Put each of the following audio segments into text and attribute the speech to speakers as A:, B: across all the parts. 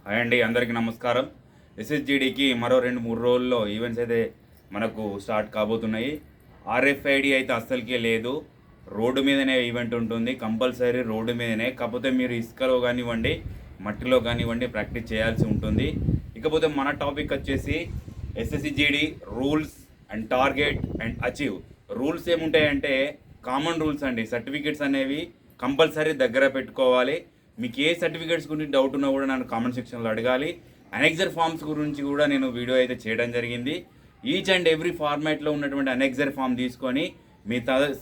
A: Hi అండి, అందరికీ నమస్కారం. ఎస్ఎస్జిడికి మరో 2-3 రోజుల్లో ఈవెంట్స్ అయితే మనకు స్టార్ట్ కాబోతున్నాయి. ఆర్ఎఫ్ఐడి అయితే అస్సలకే లేదు. రోడ్డు మీదనే ఈవెంట్ ఉంటుంది, కంపల్సరీ రోడ్డు మీదనే. కాకపోతే మీరు ఇసుకలో కానివ్వండి, మట్టిలో కానివ్వండి ప్రాక్టీస్ చేయాల్సి ఉంటుంది. ఇకపోతే మన టాపిక్ వచ్చేసి SSGD rules and target and achieve. Rules ఏముంటాయంటే కామన్ రూల్స్ అండి. సర్టిఫికెట్స్ అనేవి కంపల్సరీ దగ్గర పెట్టుకోవాలి. మీకు ఏ సర్టిఫికేట్స్ గురించి డౌట్ ఉన్నా కూడా నన్ను కామెంట్ సెక్షన్లో అడగాలి. అనెక్సర్ ఫామ్స్ గురించి కూడా నేను వీడియో అయితే చేయడం జరిగింది. ఈచ్ అండ్ ఎవ్రీ ఫార్మాట్లో ఉన్నటువంటి అనెక్సర్ ఫామ్ తీసుకొని మీ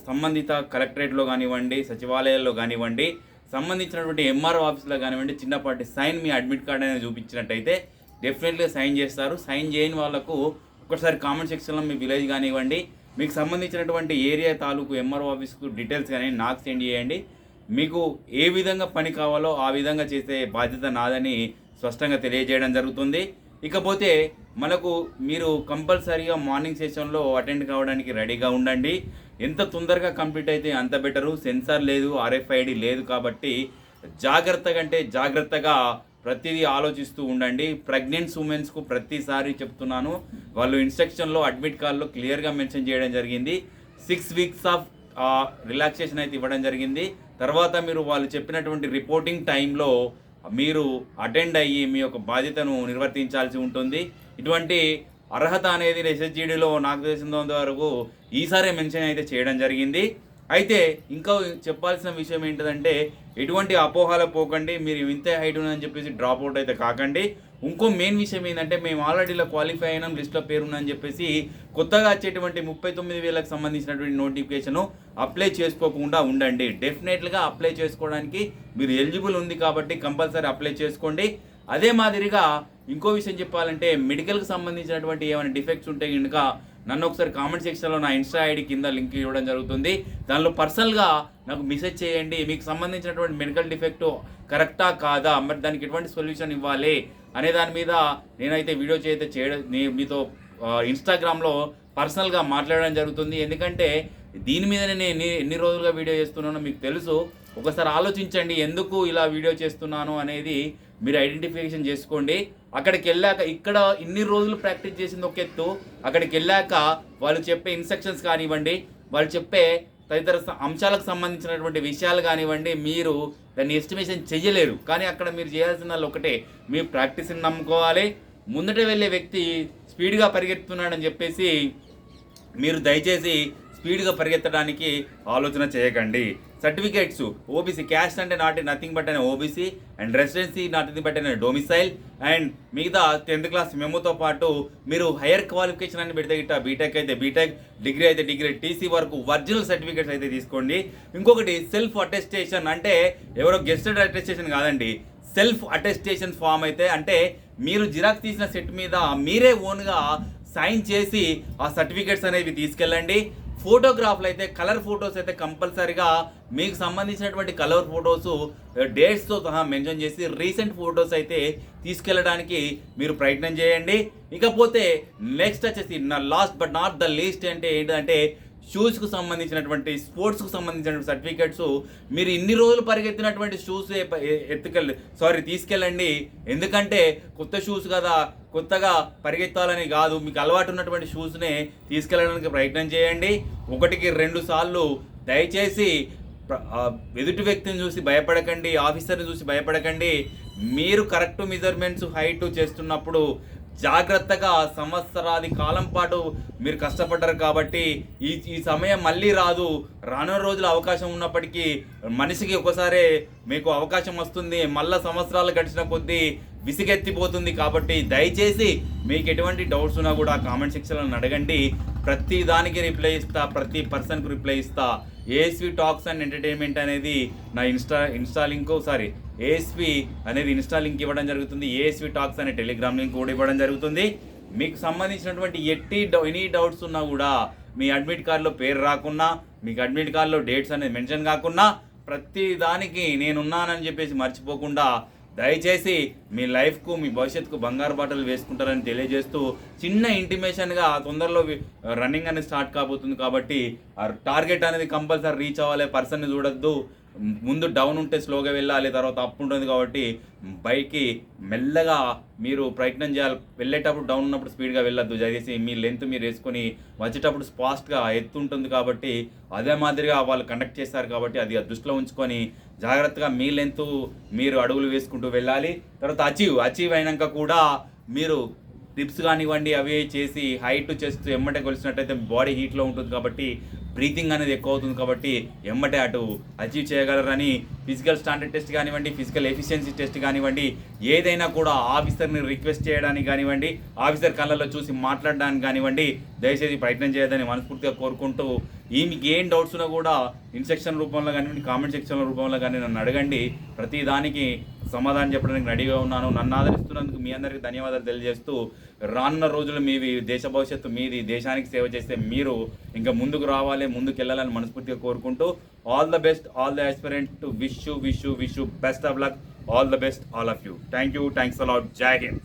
A: సంబంధిత కలెక్టరేట్లో కానివ్వండి, సచివాలయాల్లో కానివ్వండి, సంబంధించినటువంటి ఎంఆర్ఓ ఆఫీస్లో కానివ్వండి, చిన్నపాటి సైన్ మీ అడ్మిట్ కార్డ్ అనేది చూపించినట్టయితే డెఫినెట్గా సైన్ చేస్తారు. సైన్ చేయని వాళ్ళకు ఒకసారి కామెంట్ సెక్షన్లో మీ విలేజ్ కానివ్వండి, మీకు సంబంధించినటువంటి ఏరియా తాలూకు ఎంఆర్ఓ ఆఫీస్కు డీటెయిల్స్ కానీ నాకు సెండ్ చేయండి. మీకు ఏ విధంగా పని కావాలో ఆ విధంగా చేసే బాధ్యత నాదని స్పష్టంగా తెలియజేయడం జరుగుతుంది. ఇకపోతే మనకు మీరు కంపల్సరీగా మార్నింగ్ సెషన్లో అటెండ్ కావడానికి రెడీగా ఉండండి. ఎంత తొందరగా కంప్లీట్ అయితే అంత బెటరు. సెన్సార్ లేదు, ఆర్ఎఫ్ఐడి లేదు కాబట్టి జాగ్రత్తగా ప్రతిదీ ఆలోచిస్తూ ఉండండి. ప్రెగ్నెంట్ ఉమెన్స్కు ప్రతిసారి చెప్తున్నాను, వాళ్ళు ఇన్స్ట్రక్షన్లో అడ్మిట్ కార్డులో క్లియర్గా మెన్షన్ చేయడం జరిగింది. 6 weeks ఆఫ్ రిలాక్సేషన్ అయితే ఇవ్వడం జరిగింది. తర్వాత మీరు వాళ్ళు చెప్పినటువంటి రిపోర్టింగ్ టైంలో మీరు అటెండ్ అయ్యి మీ యొక్క బాధ్యతను నిర్వర్తించాల్సి ఉంటుంది. ఇటువంటి అర్హత అనేది ఎస్ఎస్జిడిలో నాకు తెలిసినంత వరకు ఈసారి మెన్షన్ అయితే చేయడం జరిగింది. అయితే ఇంకా చెప్పాల్సిన విషయం ఏంటంటే ఎటువంటి అపోహల పోకండి. మీరు ఇంతే హైట్ ఉందని చెప్పేసి డ్రాప్ అవుట్ అయితే కాకండి. ఇంకో మెయిన్ విషయం ఏంటంటే మేము ఆల్రెడీ ఇలా క్వాలిఫై అయినాం, లిస్ట్లో పేరుందని చెప్పేసి కొత్తగా వచ్చేటువంటి 39,000కు సంబంధించినటువంటి నోటిఫికేషను అప్లై చేసుకోకుండా ఉండండి. డెఫినెట్గా అప్లై చేసుకోవడానికి మీరు ఎలిజిబుల్ ఉంది కాబట్టి కంపల్సరీ అప్లై చేసుకోండి. అదే మాదిరిగా ఇంకో విషయం చెప్పాలంటే మెడికల్కి సంబంధించినటువంటి ఏమైనా డిఫెక్ట్స్ ఉంటే కనుక నన్ను ఒకసారి కామెంట్ సెక్షన్లో నా ఇన్స్టా ఐడి కింద లింక్ ఇవ్వడం జరుగుతుంది. దానిలో పర్సనల్గా నాకు మెసేజ్ చేయండి. మీకు సంబంధించినటువంటి మెడికల్ డిఫెక్ట్ కరెక్టా కాదా, మరి దానికి ఎటువంటి సొల్యూషన్ ఇవ్వాలి అనే దాని మీద నేనైతే వీడియో చేయడం మీతో ఇన్స్టాగ్రామ్లో పర్సనల్గా మాట్లాడడం జరుగుతుంది. ఎందుకంటే దీని మీదనే నేను ఎన్ని రోజులుగా వీడియో చేస్తున్నానో మీకు తెలుసు. ఒకసారి ఆలోచించండి, ఎందుకు ఇలా వీడియో చేస్తున్నాను అనేది మీరు ఐడెంటిఫికేషన్ చేసుకోండి. అక్కడికి వెళ్ళాక ఇక్కడ ఇన్ని రోజులు ప్రాక్టీస్ చేసింది ఒక ఎత్తు, అక్కడికి వెళ్ళాక వాళ్ళు చెప్పే ఇన్స్ట్రక్షన్స్ కానివ్వండి, వాళ్ళు చెప్పే తదితర అంశాలకు సంబంధించినటువంటి విషయాలు కానివ్వండి, మీరు దాన్ని ఎస్టిమేషన్ చెయ్యలేరు. కానీ అక్కడ మీరు చేయాల్సిన ఒకటే, మీ ప్రాక్టీస్ని నమ్ముకోవాలి. ముందట వెళ్ళే వ్యక్తి స్పీడ్గా పరిగెత్తున్నాడని చెప్పేసి మీరు దయచేసి స్పీడ్గా పరిగెత్తడానికి ఆలోచన చేయకండి. సర్టిఫికేట్స్ ఓబీసీ, క్యాస్ట్ అంటే నథింగ్ బట్ అనే OBC, and residency nothing but అనే డొమిసైల్, అండ్ మిగతా 10th క్లాస్ మెమోతో పాటు మీరు హైయర్ క్వాలిఫికేషన్ అని పెడితే గిట్ట బీటెక్ అయితే బీటెక్, డిగ్రీ అయితే డిగ్రీ, టీసీ వరకు ఒరిజినల్ సర్టిఫికేట్స్ అయితే తీసుకోండి. ఇంకొకటి సెల్ఫ్ అటెస్టేషన్, అంటే ఎవరో గెస్టెడ్ అటెస్టేషన్ కాదండి, సెల్ఫ్ అటెస్టేషన్ ఫామ్ అయితే అంటే మీరు జిరాక్స్ తీసిన సెట్ మీద మీరే ఓన్గా సైన్ చేసి ఆ సర్టిఫికేట్స్ అనేవి తీసుకెళ్ళండి. ఫోటోగ్రాఫ్లు అయితే కలర్ ఫొటోస్ అయితే కంపల్సరీగా మీకు సంబంధించినటువంటి కలర్ ఫొటోస్ డేట్స్తో సహా మెన్షన్ చేసి రీసెంట్ ఫొటోస్ అయితే తీసుకెళ్ళడానికి మీరు ప్రయత్నం చేయండి. ఇకపోతే నెక్స్ట్ వచ్చేసి last but not the least అంటే ఏంటంటే షూస్కు సంబంధించినటువంటి స్పోర్ట్స్కు సంబంధించినటువంటి సర్టిఫికేట్స్ మీరు ఇన్ని రోజులు పరిగెత్తినటువంటి షూస్ తీసుకెళ్ళండి. ఎందుకంటే కొత్త షూస్ కదా, కొత్తగా పరిగెత్తాలని కాదు, మీకు అలవాటు ఉన్నటువంటి షూస్నే తీసుకెళ్ళడానికి ప్రయత్నం చేయండి. 1-2 సార్లు దయచేసి ఎదుటి వ్యక్తిని చూసి భయపడకండి, ఆఫీసర్ని చూసి భయపడకండి. మీరు కరెక్ట్ మెజర్మెంట్స్ హైట్ చేస్తున్నప్పుడు జాగ్రత్తగా సంవత్సరాది కాలం పాటు మీరు కష్టపడ్డారు కాబట్టి ఈ సమయం మళ్ళీ రాదు. రానున్న రోజుల అవకాశం ఉన్నప్పటికీ మనిషికి ఒకసారి మీకు అవకాశం వస్తుంది, మళ్ళీ సంవత్సరాలు గడిచిన కొద్దీ విసిగెత్తిపోతుంది. కాబట్టి దయచేసి మీకు ఎటువంటి డౌట్స్ ఉన్నా కూడా కామెంట్ సెక్షన్లో అడగండి. ప్రతి దానికి రిప్లై ఇస్తా, ప్రతి పర్సన్కి రిప్లై ఇస్తా. ఏఎస్వి టాక్స్ అండ్ ఎంటర్టైన్మెంట్ అనేది నా ఇన్స్టా లింక్ ఏఎస్వి అనేది ఇన్స్టా లింక్ ఇవ్వడం జరుగుతుంది. ఏఎస్వి టాక్స్ అనే టెలిగ్రామ్ లింక్ కూడా ఇవ్వడం జరుగుతుంది. మీకు సంబంధించినటువంటి ఎనీ డౌట్స్ ఉన్నా కూడా మీ అడ్మిట్ కార్డులో పేరు రాకున్నా, మీకు అడ్మిట్ కార్డులో డేట్స్ అనేది మెన్షన్ కాకున్నా, ప్రతి దానికి నేనున్నానని చెప్పేసి మర్చిపోకుండా దయచేసి మీ లైఫ్కు, మీ భవిష్యత్తుకు బంగారు బాటలు వేసుకుంటారని తెలియజేస్తూ చిన్న ఇంటిమేషన్గా తొందరలో రన్నింగ్ అనేది స్టార్ట్ కాబోతుంది కాబట్టి ఆ టార్గెట్ అనేది కంపల్సరీ రీచ్ అవ్వాలి. పర్సన్ని చూడొద్దు, ముందు డౌన్ ఉంటే స్లోగా వెళ్ళాలి, తర్వాత అప్ ఉంటుంది కాబట్టి బైక్కి మెల్లగా మీరు ప్రయత్నం చేయాలి. వెళ్ళేటప్పుడు డౌన్ ఉన్నప్పుడు స్పీడ్గా వెళ్ళొద్దు, దయచేసి మీ లెంత్ మీరు వేసుకొని వచ్చేటప్పుడు ఫాస్ట్గా ఎత్తు ఉంటుంది కాబట్టి అదే మాదిరిగా వాళ్ళు కండక్ట్ చేస్తారు కాబట్టి అది దృష్టిలో ఉంచుకొని జాగ్రత్తగా మీ లెంత్ మీరు అడుగులు వేసుకుంటూ వెళ్ళాలి. తర్వాత అచీవ్ అయినాక కూడా మీరు ట్రిప్స్ కానివ్వండి అవి చేసి హైట్ చెస్ట్ ఎమ్మటే కొలిసినట్టయితే బాడీ హీట్లో ఉంటుంది కాబట్టి బ్రీతింగ్ అనేది ఎక్కువ అవుతుంది కాబట్టి ఎమ్మటే అటు అచీవ్ చేయగలరని ఫిజికల్ స్టాండర్డ్ టెస్ట్ కానివ్వండి, ఫిజికల్ ఎఫిషియన్సీ టెస్ట్ కానివ్వండి, ఏదైనా కూడా ఆఫీసర్ని రిక్వెస్ట్ చేయడానికి కానివ్వండి, ఆఫీసర్ కళ్ళల్లో చూసి మాట్లాడడానికి కానివ్వండి దయచేసి ప్రయత్నం చేయదని మనస్ఫూర్తిగా కోరుకుంటూ, మీకు ఏం డౌట్స్ ఉన్నా కూడా ఇన్స్ట్రక్షన్ రూపంలో కానివ్వండి, కామెంట్ సెక్షన్ రూపంలో కానీ నన్ను అడగండి. ప్రతి దానికి సమాధానం చెప్పడానికి రెడీగా ఉన్నాను. నన్ను ఆదరిస్తున్నందుకు మీ అందరికీ ధన్యవాదాలు తెలియజేస్తూ, రానున్న రోజులు మీవి, దేశ భవిష్యత్తు మీది, దేశానికి సేవ చేస్తే మీరు ఇంకా ముందుకు రావాలి, ముందుకు వెళ్ళాలని మనస్ఫూర్తిగా కోరుకుంటూ, all the best, all the aspirant to wish you best of luck, all the best, all of you. Thank you, thanks a lot, జై హింద్.